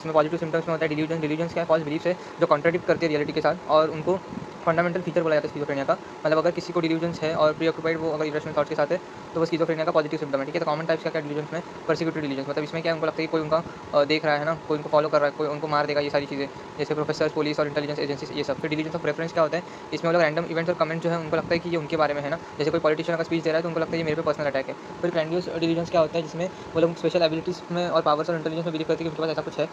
इसमें positive symptoms में होता है डिल्यूजन। डिल्यूजन्स क्या है? फॉल्स बिलीफ्स है जो कॉन्ट्राडिक्ट करती है रियलिटी के साथ, और उनको फंडामेंटल फीचर बोला जाता है स्किज़ोफ्रेनिया का। मतलब अगर किसी को डिल्यूजन्स है और प्रीऑक्युपाइड वो अगर इरेशनल थॉट्स के साथ है, तो वो स्किज़ोफ्रेनिया का पॉजिटिव सिम्पटम है, ठीक है। तो कॉमन टाइप्स क्या क्या डिल्यूजन्स में? पर्सिक्यूटरी डिल्यूजन्स, मतलब इसमें क्या है, उनको लगता है कि कोई उनका देख रहा है ना, कोई उनको फॉलो कर रहा है, कोई उनको मार देगा, ये सारी चीज़ें, जैसे प्रोफेसर्स, पुलिस और इंटेलिजेंस एजेंसीज, ये सब। फिर डिल्यूजन्स ऑफ रेफरेंस क्या होता है? इसमें वो लोग रैंडम इवेंट्स और कमेंट जो है उनको लगता है कि ये उनके बारे में है ना, जैसे कोई पॉलिटिशियन अगर स्पीच दे रहा है तो उनको लगता है ये मेरे पे पर्सनल अटैक है। फिर ग्रैंडियोस डिल्यूजन्स क्या होता है? जिसमें वो लोग स्पेशल एबिलिटीज़ में और पावर्स और इंटेलिजेंस में बिलीव करते हैं कि उनके पास ऐसा कुछ है।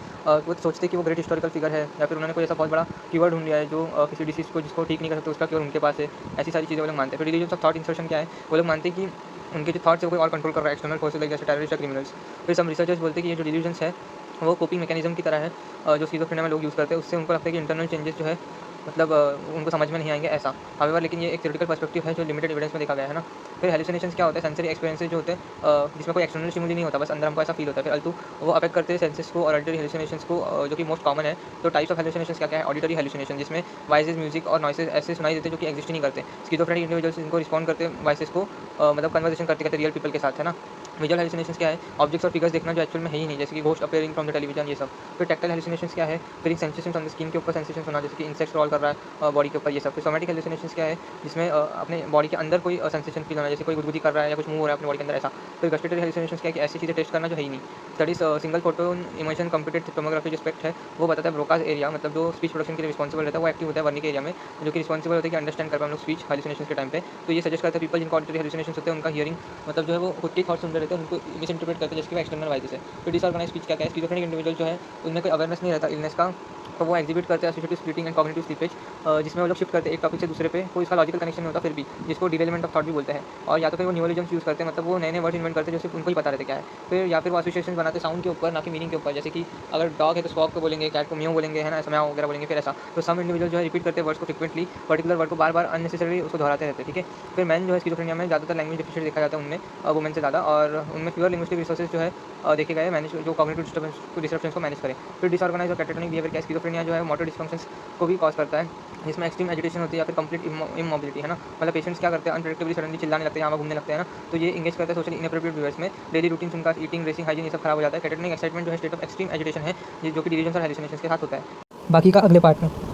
वो सोचते हैं कि वो ग्रेट हिस्टोरिकल फिगर है, या फिर उन्होंने कोई ऐसा बहुत बड़ा कीवर्ड ढूँढ लिया है जो किसी डिसीज़ को जिसको ठीक नहीं कर सकते, उसका क्योर उनके पास है। ऐसी सारी चीज़ें वो लोग मानते हैं। फिर डिल्यूजन्स ऑफ थॉट इंसर्शन क्या है? वो लोग मानते हैं कि उनके जो थॉट्स है वो कोई और कंट्रोल कर रहा है, एक्सटर्नल फोर्सेस लाइक जैसे टेररिस्ट या क्रिमिनल्स। फिर सम रिसर्चर्स बोलते हैं कि ये जो डिल्यूजन्स है वो कोपिंग मैकेनिज्म की तरह है, जो स्किज़ोफ्रेनिया में लोग यूज़ करते हैं। उससे उनको लगता है कि इंटरनल चेंजेस जो है, मतलब उनको समझ में नहीं आएंगे ऐसा। हाउएवर लेकिन ये एक थ्योरेटिकल पर्सपेक्टिव है जो लिमिटेड एविडेंस में देखा गया है ना। फिर हेलुसिनेशंस क्या होता है? सेंसरी एक्सपीरियंसेस जो होते हैं, जिसमें कोई एक्सटर्नल स्टिमुली नहीं होता, बस अंदर हमको ऐसा फील होता है। फिर अल्टू वो अफेक्ट करते हैं सेंसेस को और ऑडिटरी हेलुसिनेशंस को, जो कि मोस्ट कॉमन है। तो टाइप्स ऑफ हेलुसिनेशंस क्या क्या है? ऑडिटरी हेलुसिनेशन, जिसमें वॉइसेस, म्यूजिक और नॉइसेस ऐसे सुनाई देते हैं जो कि एग्जिस्ट ही नहीं करते। स्किज़ोफ्रेनिक इंडिविजुअल्स इनको रिस्पॉन्ड करते हैं वॉइसेस को, मतलब कन्वर्सेशन करते करते रियल पीपल के साथ, है ना। विजुअल हेलुसिनेशंस क्या है? ऑब्जेक्ट्स और फिगर्स देखना जो एक्चुअल में है ही नहीं, जैसे कि ghost appearing from the television, ये सब। फिर टैक्टाइल हेलुसिनेशंस क्या है? Feeling sensations on the skin के ऊपर सेंसेशंस होना, जैसे कि इंसेक्ट क्रॉल कर रहा है बॉडी के ऊपर, ये सब। फिर सोमैटिक हेलुसिनेशंस क्या है? जिसमें अपने बॉडी के अंदर कोई सेंसेशन फील होना, जैसे कोई गुदगुदी कर रहा है या कुछ मूव हो रहा है अपनी बॉडी के अंदर, ऐसा। फिर गस्टेटरी हेलुसिनेशंस क्या है? कि ऐसी चीज़ें टेस्ट करना जो है ही नहीं। Studies single photon imagine computed tomography जो स्पेक्ट है, वो बताता है ब्रोकाज एरिया, मतलब जो स्पीच प्रोडक्शन के लिए रिस्पॉन्सिबल रहता है वो एक्टिव होता है वर्निक एरिया में, जो कि रिस्पॉन्सिबल होता है कि अंडरस्टैंड कर पाए हम लोग स्पीच हेलुसिनेशंस के टाइम पे। तो ये सजेस्ट करता है पीपल जिनको ऑडिटरी हेलुसिनेशंस होते हैं उनका हियरिंग, मतलब जो है वो खुद के थॉट्स सुन रहे रहते हैं, उनको मिस इंटरप्रेट करते हैं, जैसे कि एक्सटर्नल वॉइसेस है। फिर डिसऑर्गनाइज्ड स्पीच क्या है? स्किज़ोफ्रेनिक इंडिविजुअल जो है उनमें कोई अवेयरनेस नहीं रहता इलनेस का, तो वो एग्जिबिट करते हैं associative splitting and cognitive slippage, जिसमें वो लोग शिफ्ट करते हैं एक टॉपिक से दूसरे पे, कोई इसका लॉजिकल कनेक्शन नहीं होता फिर भी, जिसको डिरेलमेंट ऑफ थॉट भी बोलते हैं। और या तो फिर वो न्यूअलिजम्स यूज़ करते हैं, मतलब वो नए नए वर्ड्स इन्वेंट करते हैं जो सिर्फ उनको ही पता रहते क्या है। फिर या फिर वो एसोसिएशन बनाते हैं साउंड के ऊपर, ना कि मीनिंग के ऊपर, जैसे कि अगर डॉग है तो स्क्वॉक को बोलेंगे, कैट को म्याऊ बोलेंगे, है ना, ऐसा म्याऊ वगैरह बोलेंगे, फिर ऐसा। तो सम इंडिविजुअल जो है रिपीट करते हैं वर्ड्स को फ्रिक्वेंटली, पर्टिकुलर वर्ड को बार बार अननेसेसरी उसको दोहराते रहते हैं, ठीक है। फिर मैन जो है स्किज़ोफ्रेनिया में ज़्यादातर लैंग्वेज डिफिशिएंट देखा जाता है उनमें, वुमेन से ज़्यादा, और उनमें फ्यूअर लिंग्विस्टिक रिसोर्सेज जो है देखे गए मैनेज, जो कॉग्निटिव डिस्टर्बेंस को मैनेज करें। फिर डिसऑर्गनाइज और कैटाटोनिक बिहेवियर क्या? स्किज़ोफ्रेनिया जो है मोटर डिस्फंक्शंस को भी कॉज करता है, जिसमें एक्सट्रीम एजिटेशन होती है या फिर कंप्लीट इमोबिलिटी, है ना। मतलब पेशेंट्स क्या करते हैं? अनप्रेडिक्टेबली सडनली चिल्लाने लगते हैं, यहाँ घूमने लगते हैं ना, तो ये इंगेज करता है सोशली इनएप्रोप्रिएट बिहेवियर्स में। डेली रूटीन उनका ईटिंग, ड्रेसिंग, हाइजीन ये सब खराब हो जाता है। कैटाटोनिक एक्साइटमेंट जो है स्टेट ऑफ एक्सट्रीम एजिटेशन है, जो कि डिल्यूजन्स और हेलुसिनेशंस के साथ होता है। बाकी का अगले पार्ट में।